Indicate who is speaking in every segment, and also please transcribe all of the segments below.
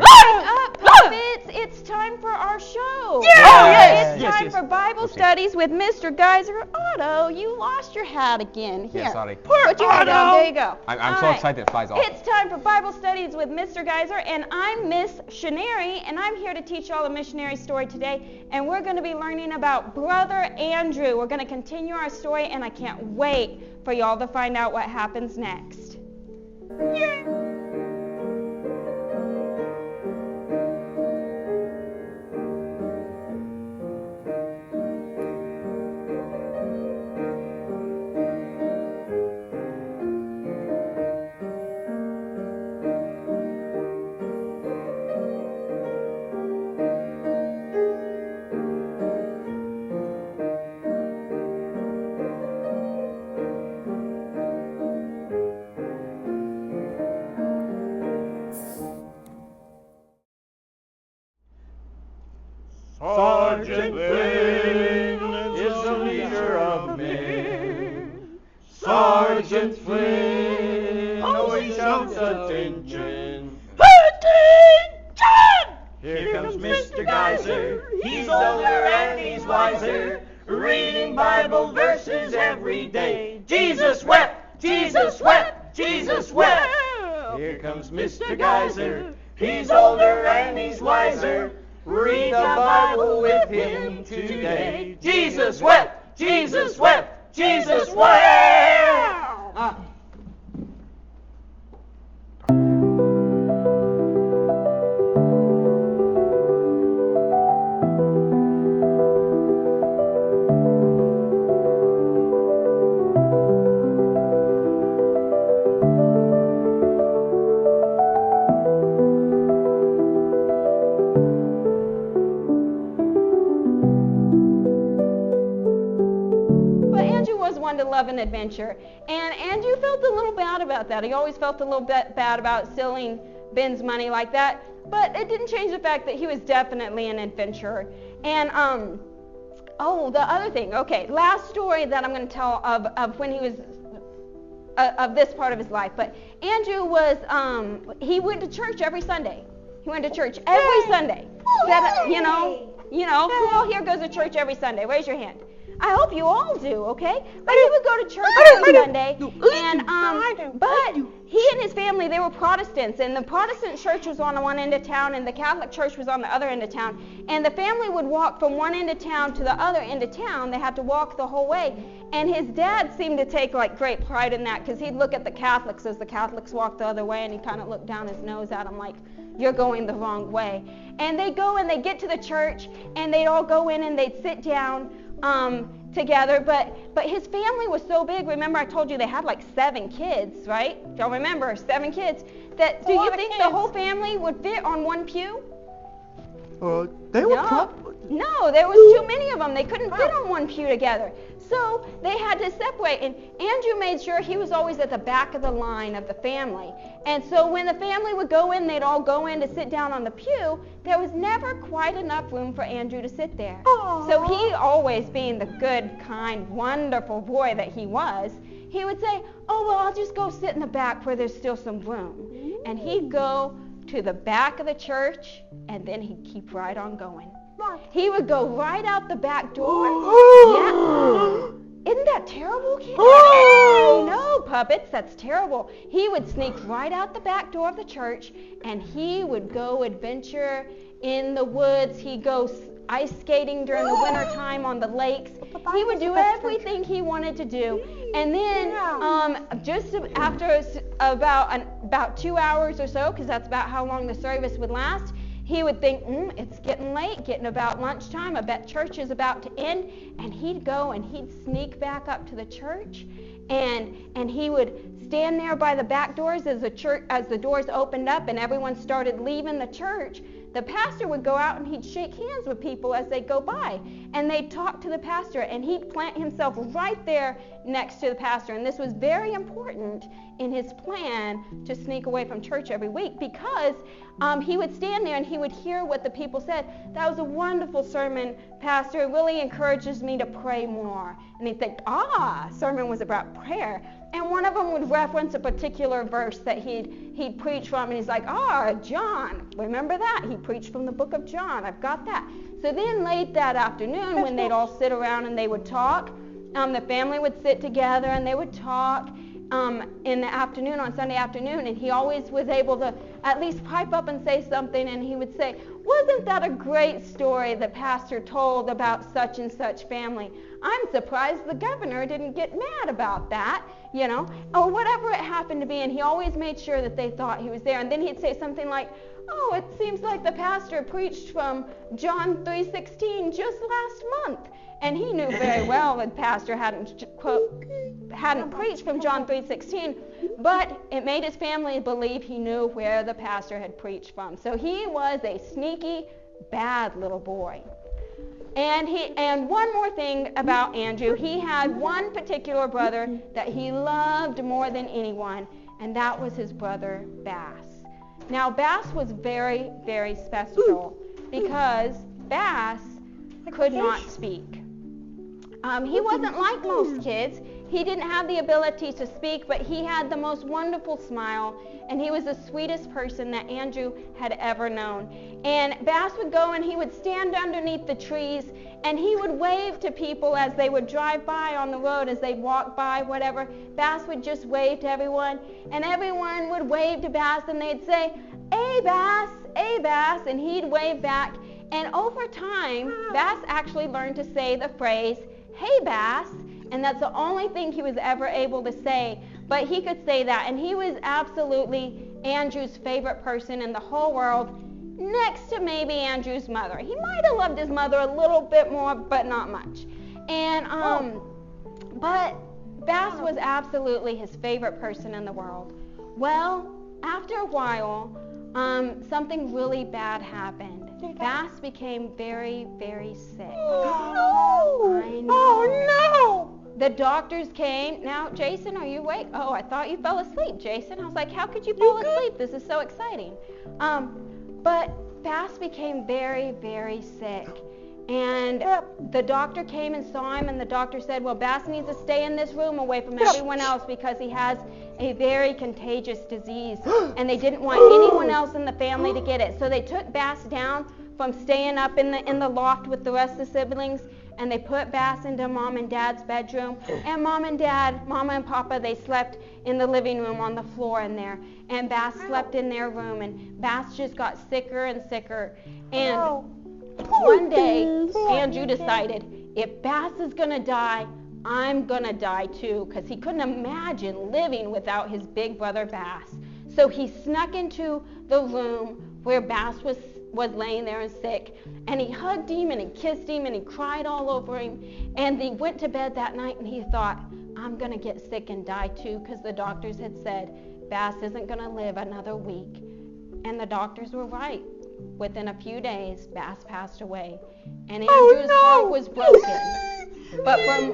Speaker 1: up, puppets. It's time for our show. It's time for Bible studies with Mr. Geyser. Otto, you lost your hat again. Here.
Speaker 2: Yeah, sorry.
Speaker 1: Put your hat down. There you go.
Speaker 2: I'm so excited it flies off.
Speaker 1: It's time for Bible studies with Mr. Geyser, and I'm Miss Shenary, and I'm here to teach y'all a missionary story today, and we're going to be learning about Brother Andrew. We're going to continue our story, and I can't wait for y'all to find out what happens next. Yay!
Speaker 3: Sergeant Flynn is the leader of men. Sergeant Flynn always shouts attention. Attention! Here comes Mr. Geyser. He's older and he's wiser, reading Bible verses every day. Jesus wept, Jesus wept, Jesus wept. Here comes Mr. Geyser. He's older and he's wiser. Read the Bible with him today. Jesus wept, Jesus wept, Jesus wept.
Speaker 1: To love an adventure, and Andrew felt a little bad about that. He always felt a little bit bad about stealing Ben's money like that, but it didn't change the fact that he was definitely an adventurer. And the other thing, last story that I'm going to tell of when he was of this part of his life. But Andrew was he went to church every Sunday. He went to church every Sunday. You know, who all here goes to church every Sunday? Raise your hand. I hope you all do, okay? But he would go to church every Sunday, and but he and his family, they were Protestants, and the Protestant church was on one end of town, and the Catholic church was on the other end of town, and the family would walk from one end of town to the other end of town. They had to walk the whole way, and his dad seemed to take great pride in that, because he'd look at the Catholics as the Catholics walked the other way, and he'd kind of look down his nose at them like, you're going the wrong way. And they go and they get to the church, and they'd all go in and they'd sit down together, but his family was so big. Remember, I told you they had 7 kids, right? Y'all remember, 7 kids. Do you think the whole family would fit on one pew?
Speaker 3: They were probably...
Speaker 1: No, there was too many of them. They couldn't fit on one pew together. So they had to separate, and Andrew made sure he was always at the back of the line of the family. And so when the family would go in, they'd all go in to sit down on the pew. There was never quite enough room for Andrew to sit there. Aww. So he, always being the good, kind, wonderful boy that he was, he would say, I'll just go sit in the back where there's still some room. And he'd go to the back of the church, and then he'd keep right on going. He would go right out the back door. Yeah. Isn't that terrible, kids? I know, puppets, that's terrible. He would sneak right out the back door of the church, and he would go adventure in the woods. He'd go ice skating during the winter time on the lakes. He would do everything he wanted to do. And then just after about 2 hours or so, because that's about how long the service would last, he would think, it's getting late, getting about lunchtime. I bet church is about to end. And he'd go and he'd sneak back up to the church, and he would stand there by the back doors as the doors opened up and everyone started leaving the church. The pastor would go out and he'd shake hands with people as they go by, and they'd talk to the pastor, and he'd plant himself right there next to the pastor. And this was very important in his plan to sneak away from church every week, because he would stand there and he would hear what the people said. That was a wonderful sermon, Pastor. It really encourages me to pray more. And he'd think, sermon was about prayer. And one of them would reference a particular verse that he'd preach from, and he's like, John, remember that? He preached from the book of John. I've got that. So then late that afternoon, when they'd all sit around and they would talk, the family would sit together and they would talk in the afternoon, on Sunday afternoon, and he always was able to at least pipe up and say something, and he would say, wasn't that a great story the pastor told about such and such family? I'm surprised the governor didn't get mad about that, or whatever it happened to be, and he always made sure that they thought he was there. And then he'd say something like, it seems like the pastor preached from John 3:16 just last month. And he knew very well that the pastor hadn't preached from John 3:16, but it made his family believe he knew where the pastor had preached from. So he was a sneaky, bad little boy. And one more thing about Andrew, he had one particular brother that he loved more than anyone, and that was his brother Bass. Now, Bass was very, very special because Bass could not speak. He wasn't like most kids. He didn't have the ability to speak, but he had the most wonderful smile, and he was the sweetest person that Andrew had ever known. And Bass would go and he would stand underneath the trees, and he would wave to people as they would drive by on the road, as they'd walk by, whatever. Bass would just wave to everyone, and everyone would wave to Bass, and they'd say, "Hey, Bass, hey, Bass," and he'd wave back. And over time, Bass actually learned to say the phrase, "Hey, Bass," and that's the only thing he was ever able to say, but he could say that, and he was absolutely Andrew's favorite person in the whole world, next to maybe Andrew's mother. He might have loved his mother a little bit more, but not much. And but Bass was absolutely his favorite person in the world. Well, after a while, something really bad happened. Bass became very, very sick.
Speaker 2: Oh, no!
Speaker 1: I know.
Speaker 2: Oh, no!
Speaker 1: The doctors came. Now, Jason, are you awake? Oh, I thought you fell asleep, Jason. I was like, how could you fall asleep? This is so exciting. But Bass became very, very sick. And the doctor came and saw him, and the doctor said, well, Bass needs to stay in this room away from everyone else because he has a very contagious disease, and they didn't want anyone else in the family to get it. So they took Bass down from staying up in the loft with the rest of the siblings, and they put Bass into Mom and Dad's bedroom. And Mama and Papa, they slept in the living room on the floor in there. And Bass slept in their room, and Bass just got sicker and sicker. And one day, Andrew decided, if Bass is going to die, I'm going to die too, because he couldn't imagine living without his big brother Bass. So he snuck into the room where Bass was laying there and sick, and he hugged him and he kissed him and he cried all over him, and he went to bed that night and he thought, I'm going to get sick and die too, because the doctors had said Bass isn't going to live another week. And the doctors were right. Within a few days, Bass passed away, and Andrew's heart was broken. But I'm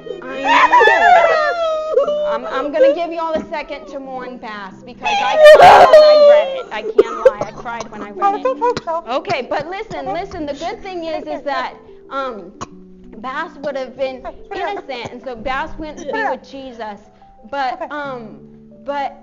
Speaker 1: going to give you all a second to mourn Bass, because I cried when I read it. I can't lie, I cried when I read it. Okay, but listen, the good thing is that Bass would have been innocent, and so Bass went to be with Jesus. But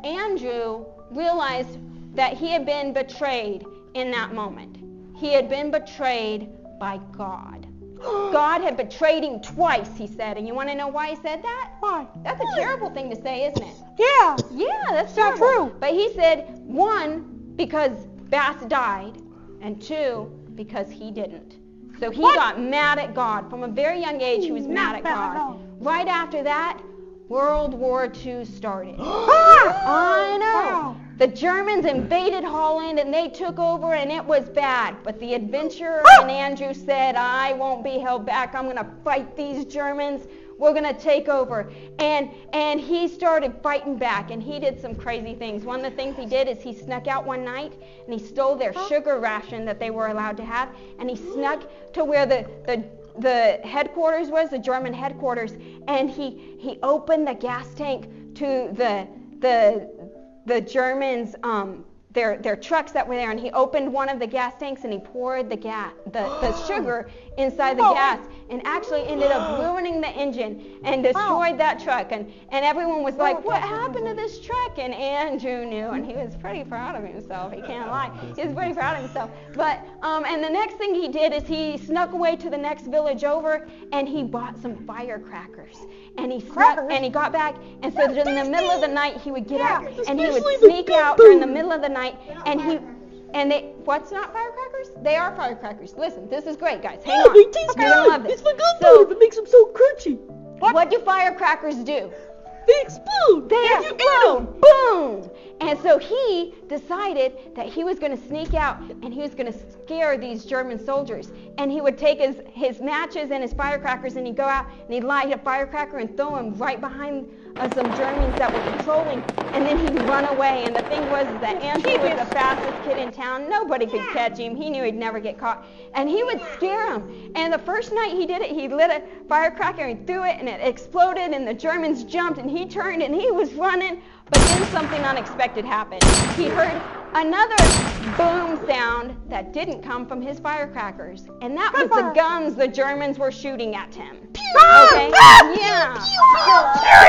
Speaker 1: Andrew realized that he had been betrayed in that moment. He had been betrayed by God. God had betrayed him twice, he said. And you want to know why he said that?
Speaker 2: Why?
Speaker 1: That's a terrible thing to say, isn't it?
Speaker 2: Yeah.
Speaker 1: Yeah, that's
Speaker 2: not
Speaker 1: terrible.
Speaker 2: true.
Speaker 1: But he said, one, because Bass died, and two, because he didn't. So he got mad at God. From a very young age, he was mad at God. Right after that, World War II started. I know.
Speaker 2: Wow.
Speaker 1: The Germans invaded Holland, and they took over, and it was bad. But the adventurer in Andrew said, I won't be held back. I'm going to fight these Germans. We're going to take over. And he started fighting back, and he did some crazy things. One of the things he did is he snuck out one night, and he stole their sugar ration that they were allowed to have, and he snuck to where the headquarters was, the German headquarters, and he opened the gas tank to the Germans' their trucks that were there, and he opened one of the gas tanks and he poured the sugar inside the gas, and actually ended up ruining the engine and destroyed that truck. And everyone was like, what happened to this truck? And Andrew knew, and he was pretty proud of himself. He can't lie. He was pretty proud of himself. But and the next thing he did is he snuck away to the next village over, and he bought some firecrackers. And he got back, and so in the middle of the night he would get out, and he would sneak out during the middle of the night, what's not firecrackers? They are firecrackers. Listen, this is great, guys. Hang on.
Speaker 2: They taste
Speaker 1: You're gonna love
Speaker 2: good.
Speaker 1: this.
Speaker 2: It's like gunpowder that makes them so crunchy.
Speaker 1: What do firecrackers do?
Speaker 2: They explode.
Speaker 1: They explode. Boom! And so he decided that he was going to sneak out and he was going to scare these German soldiers. And he would take his matches and his firecrackers, and he'd go out and he'd light a firecracker and throw them right behind some Germans that were patrolling. And then he'd run away. And the thing was that Andrew was the fastest kid in town. Nobody could catch him. He knew he'd never get caught. And he would scare them. And the first night he did it, he lit a firecracker and threw it, and it exploded, and the Germans jumped, and he turned and he was running. But then something unexpected happened. He heard another boom sound that didn't come from his firecrackers. And that was the guns the Germans were shooting at him. Okay? Yeah. So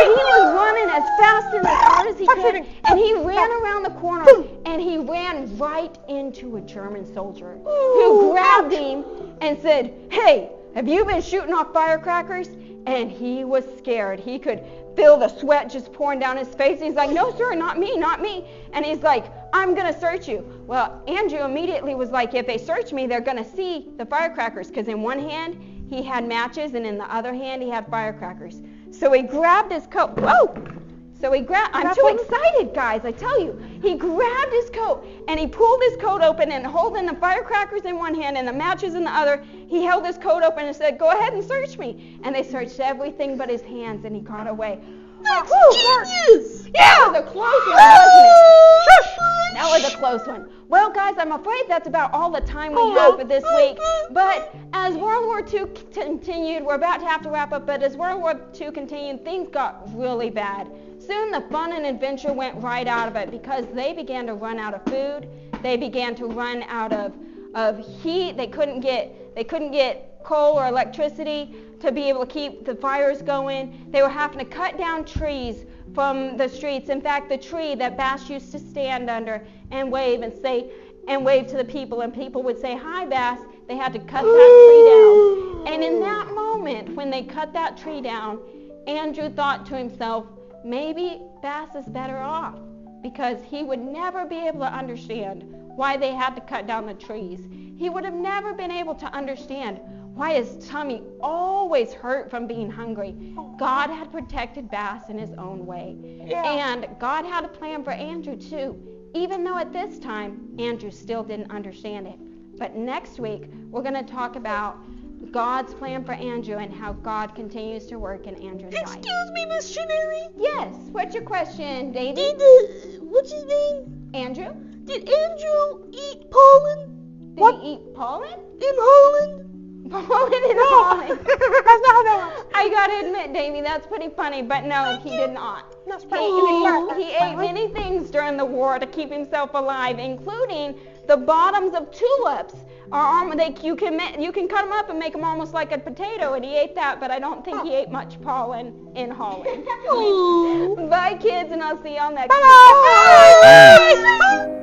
Speaker 1: he was running as fast and as hard as he could. And he ran around the corner, and he ran right into a German soldier who grabbed him and said, "Hey, have you been shooting off firecrackers?" And he was scared. He could feel the sweat just pouring down his face. He's like, "No, sir, not me, not me." And he's like, "I'm going to search you." Well, Andrew immediately was like, if they search me, they're going to see the firecrackers, because in one hand he had matches and in the other hand he had firecrackers. So he grabbed his coat. Whoa! So I'm too excited, guys, I tell you. He grabbed his coat and he pulled his coat open, and holding the firecrackers in one hand and the matches in the other, he held his coat open and said, "Go ahead and search me." And they searched everything but his hands, and he got away.
Speaker 2: That's genius!
Speaker 1: That was a close one, wasn't it? That was a close one. Well, guys, I'm afraid that's about all the time we have for this week. But as World War II continued, we're about to have to wrap up, but as World War II continued, things got really bad. Soon the fun and adventure went right out of it, because they began to run out of food. They began to run out of heat. They couldn't get coal or electricity to be able to keep the fires going. They were having to cut down trees from the streets. In fact, the tree that Bass used to stand under and wave to the people, and people would say, "Hi, Bass," they had to cut that tree down. And in that moment, when they cut that tree down, Andrew thought to himself, maybe Bass is better off, because he would never be able to understand why they had to cut down the trees. He would have never been able to understand why his tummy always hurt from being hungry. God had protected Bass in his own way. And God had a plan for Andrew too, even though at this time Andrew still didn't understand it. But next week we're going to talk about God's plan for Andrew and how God continues to work in Andrew's life.
Speaker 2: Excuse me, Miss Shenary.
Speaker 1: Yes, what's your question, David?
Speaker 2: What's his name?
Speaker 1: Andrew?
Speaker 2: Did Andrew eat pollen?
Speaker 1: Did he eat pollen?
Speaker 2: In Holland?
Speaker 1: Pollen in Holland.
Speaker 2: That's not how that works.
Speaker 1: I gotta admit, Davey, that's pretty funny, but no, he did not.
Speaker 2: That's
Speaker 1: He
Speaker 2: pretty
Speaker 1: ate many things during the war to keep himself alive, including the bottoms of tulips. You can cut them up and make them almost like a potato, and he ate that, but I don't think he ate much pollen in Holland. Bye, kids, and I'll see y'all next week.
Speaker 2: Bye.